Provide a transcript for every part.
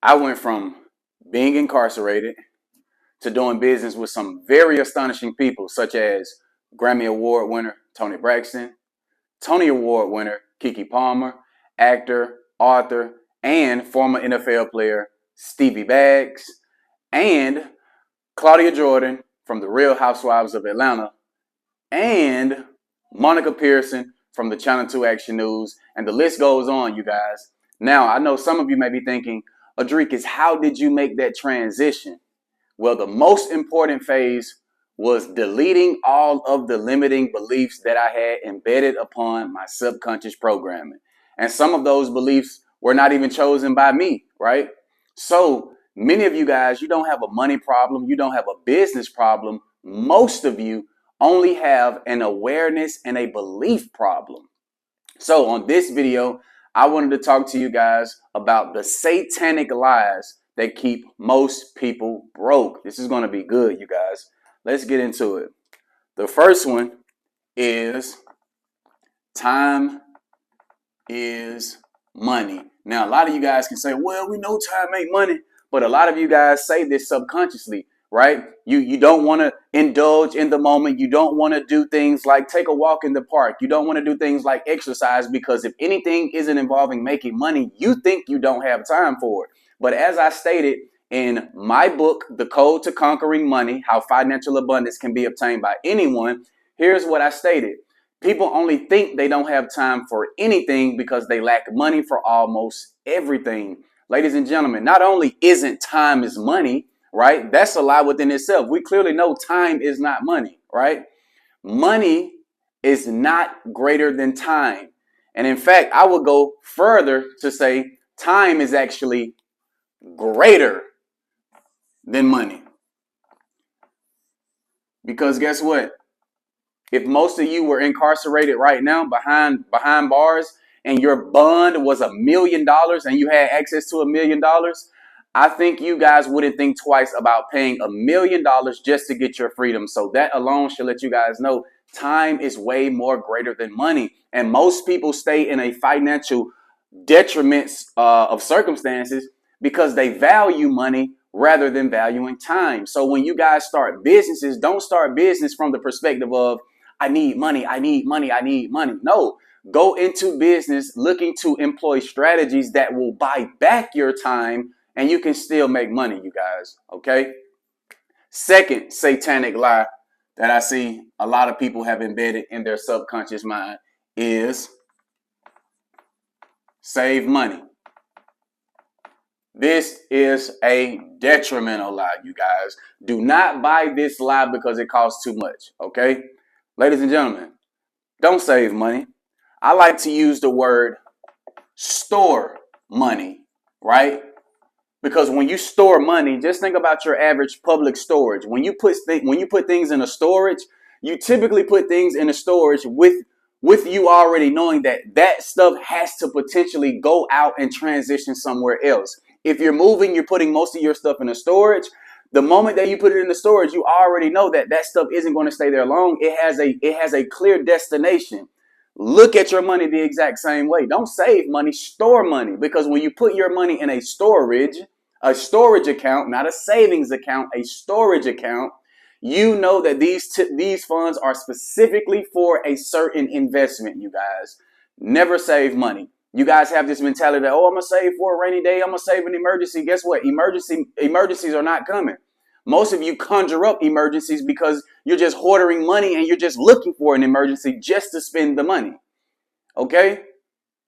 I went from being incarcerated to doing business with some very astonishing people, such as Grammy Award winner Tony Braxton, Tony Award winner Keke Palmer, actor, author, and former NFL player Stevie Baggs, and Claudia Jordan from The Real Housewives of Atlanta, and Monica Pearson from the Channel 2 Action News, and the list goes on, you guys. Now, I know some of you may be thinking, Adriques, how did you make that transition? Well, the most important phase was deleting all of the limiting beliefs that I had embedded upon my subconscious programming. And some of those beliefs were not even chosen by me, right? So many of you guys, you don't have a money problem. You don't have a business problem. Most of you only have an awareness and a belief problem. So on this video, I wanted to talk to you guys about the satanic lies that keep most people broke. This is going to be good, you guys. Let's get into it. The first one is time is money. Now, a lot of you guys can say, well, we know time ain't money, but a lot of you guys say this subconsciously, right? You don't want to indulge in the moment. You don't want to do things like take a walk in the park. You don't want to do things like exercise because if anything isn't involving making money, you think you don't have time for it. But as I stated in my book, The Code to Conquering Money, How Financial Abundance Can Be Obtained by Anyone, here's what I stated. People only think they don't have time for anything because they lack money for almost everything. Ladies and gentlemen, not only isn't time is money, right? That's a lie within itself. We clearly know time is not money, right? Money is not greater than time. And in fact, I would go further to say time is actually greater than money. Because guess what? If most of you were incarcerated right now behind bars and your bond was $1 million and you had access to $1 million, I think you guys wouldn't think twice about paying $1 million just to get your freedom. So that alone should let you guys know time is way more greater than money. And most people stay in a financial detriment of circumstances because they value money rather than valuing time. So when you guys start businesses, don't start business from the perspective of, I need money, I need money, I need money. No, go into business looking to employ strategies that will buy back your time and you can still make money, you guys, okay? Second satanic lie that I see a lot of people have embedded in their subconscious mind is save money. This is a detrimental lie, you guys. Do not buy this lie because it costs too much, okay? Ladies and gentlemen, don't save money. I like to use the word store money, right? Because when you store money, just think about your average public storage. When you put things in a storage, you typically put things in a storage with you already knowing that stuff has to potentially go out and transition somewhere else. If you're moving, you're putting most of your stuff in a storage. The moment that you put it in the storage, you already know that stuff isn't going to stay there long. It has a clear destination. Look at your money the exact same way. Don't save money, store money. Because when you put your money in a storage account, not a savings account, a storage account, you know that these funds are specifically for a certain investment, you guys. Never save money. You guys have this mentality that, oh, I'm going to save for a rainy day. I'm going to save an emergency. Guess what? Emergencies are not coming. Most of you conjure up emergencies because you're just hoarding money and you're just looking for an emergency just to spend the money. Okay?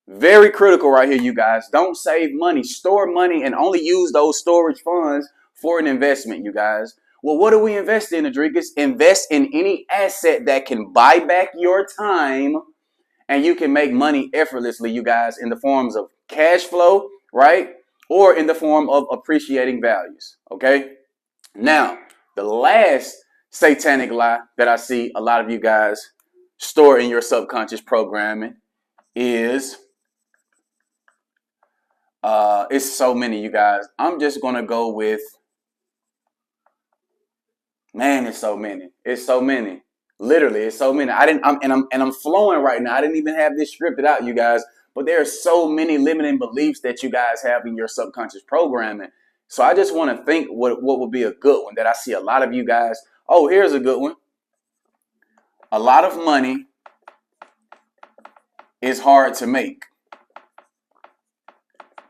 Very critical right here, you guys. Don't save money. Store money and only use those storage funds for an investment, you guys. Well, what do we invest in, Adriques? Invest in any asset that can buy back your time and you can make money effortlessly, you guys, in the forms of cash flow, right? Or in the form of appreciating values, okay? Now, the last satanic lie that I see a lot of you guys store in your subconscious programming is, it's so many, you guys. I'm just going to go with, man, it's so many. It's so many. Literally, it's so many. I'm flowing right now. I didn't even have this scripted out, you guys. but there are so many limiting beliefs that you guys have in your subconscious programming. So I just want to think what would be a good one that I see a lot of you guys. Oh, here's a good one. A lot of money is hard to make.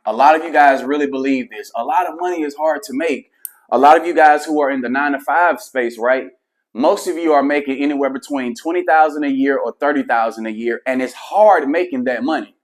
A lot of you guys really believe this. A lot of money is hard to make. A lot of you guys who are in the 9-to-5 space, right? Most of you are making anywhere between $20,000 a year or $30,000 a year, and it's hard making that money.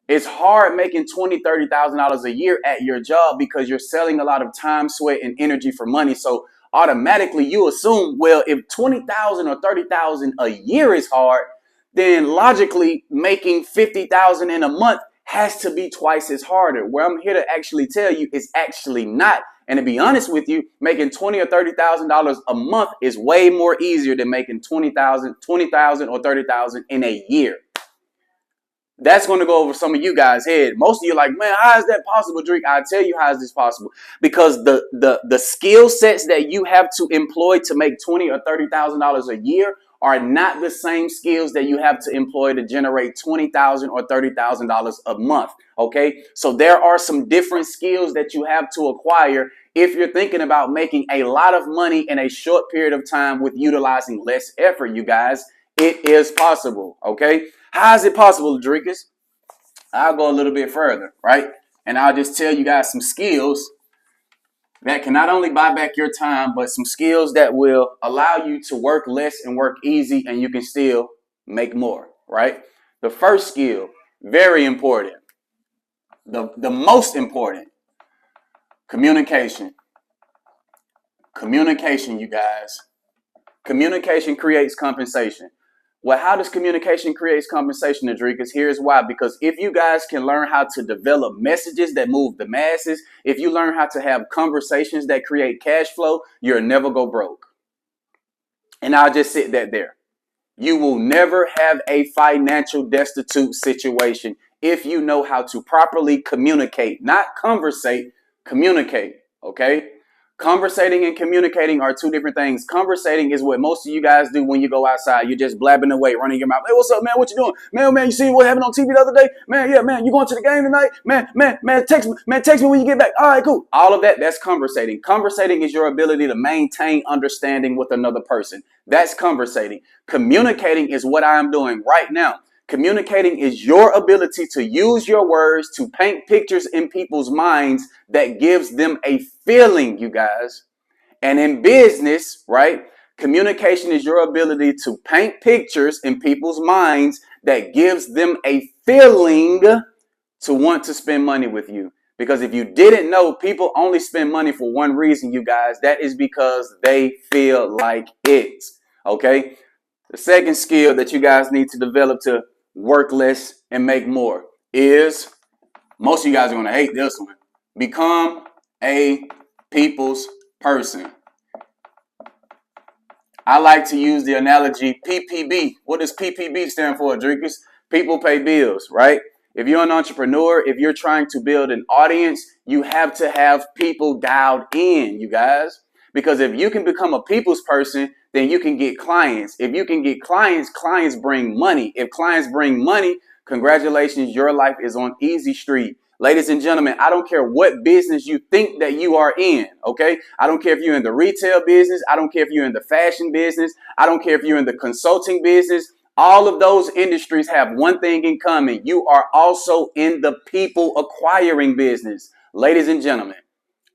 It's hard making $20,000, $30,000 a year at your job because you're selling a lot of time, sweat, and energy for money. So automatically you assume, well, if $20,000 or $30,000 a year is hard, then logically making $50,000 in a month has to be twice as harder. Where I'm here to actually tell you it's actually not. And to be honest with you, making $20,000 or $30,000 a month is way more easier than making $20,000 or $30,000 in a year. That's going to go over some of you guys' head. Most of you are like, man, how is that possible, Drake? I'll tell you how is this possible. Because the skill sets that you have to employ to make $20,000 or $30,000 a year are not the same skills that you have to employ to generate $20,000 or $30,000 a month. Okay, so there are some different skills that you have to acquire if you're thinking about making a lot of money in a short period of time with utilizing less effort, you guys. It is possible. Okay, how is it possible, Dricus? I'll go a little bit further, right? And I'll just tell you guys some skills that can not only buy back your time, but some skills that will allow you to work less and work easy, and you can still make more, right? The first skill, very important. The most important, communication. Communication, you guys. Communication creates compensation. Well, how does communication create compensation, Adrikas? Here's why. Because if you guys can learn how to develop messages that move the masses, if you learn how to have conversations that create cash flow, you'll never go broke. And I'll just sit that there. You will never have a financial destitute situation if you know how to properly communicate, not conversate, communicate, okay? Conversating and communicating are two different things. Conversating is what most of you guys do when you go outside. You're just blabbing away, running your mouth. Hey, what's up, man? What you doing? Man, you see what happened on TV the other day? Man, yeah, man, you going to the game tonight? Man, text me when you get back. All right, cool. All of that, that's conversating. Conversating is your ability to maintain understanding with another person. That's conversating. Communicating is what I am doing right now. Communicating is your ability to use your words to paint pictures in people's minds that gives them a feeling, you guys. And in business, right, communication is your ability to paint pictures in people's minds that gives them a feeling to want to spend money with you. Because if you didn't know, people only spend money for one reason, you guys. That is because they feel like it. Okay? The second skill that you guys need to develop to work less and make more is, most of you guys are going to hate this one, become a people's person. I like to use the analogy PPB. What does PPB stand for, Adrikas? People pay bills, right? If you're an entrepreneur, if you're trying to build an audience, you have to have people dialed in, you guys. Because if you can become a people's person, then you can get clients. If you can get clients, clients bring money. If clients bring money, congratulations, your life is on easy street. Ladies and gentlemen, I don't care what business you think that you are in, okay? I don't care if you're in the retail business. I don't care if you're in the fashion business. I don't care if you're in the consulting business. All of those industries have one thing in common. You are also in the people acquiring business. Ladies and gentlemen,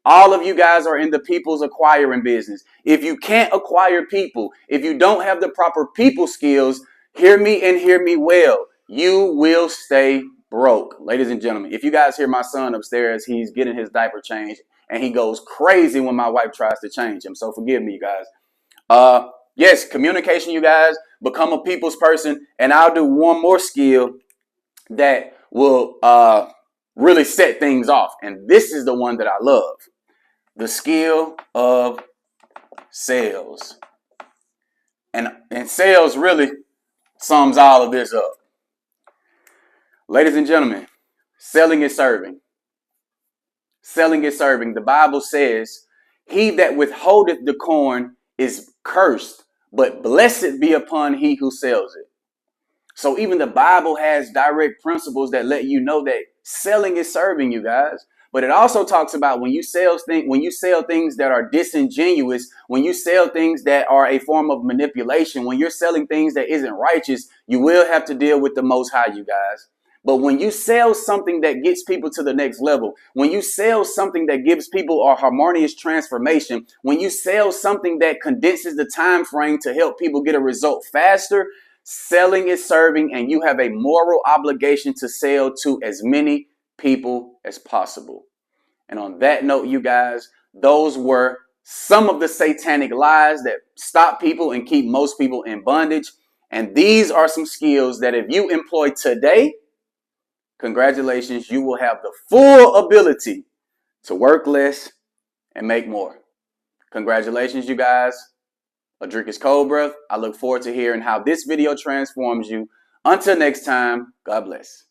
all of you guys are in the people's acquiring business. If you can't acquire people, if you don't have the proper people skills, hear me and hear me well, you will stay broke. Ladies and gentlemen, if you guys hear my son upstairs, he's getting his diaper changed and he goes crazy when my wife tries to change him. So forgive me, you guys. Yes, communication, you guys. Become a people's person. And I'll do one more skill that will really set things off. And this is the one that I love. The skill of sales. And sales really sums all of this up. Ladies and gentlemen, selling is serving. Selling is serving. The Bible says, he that withholdeth the corn is cursed, but blessed be upon he who sells it. So even the Bible has direct principles that let you know that selling is serving you guys. But it also talks about when you sell things that are disingenuous, when you sell things that are a form of manipulation, when you're selling things that isn't righteous, you will have to deal with the Most High, you guys. But when you sell something that gets people to the next level, when you sell something that gives people a harmonious transformation, when you sell something that condenses the time frame to help people get a result faster, selling is serving, and you have a moral obligation to sell to as many people as possible. And on that note, you guys, those were some of the satanic lies that stop people and keep most people in bondage. And these are some skills that if you employ today, congratulations, you will have the full ability to work less and make more. Congratulations, you guys. Adrikus Cobra. I look forward to hearing how this video transforms you. Until next time, God bless.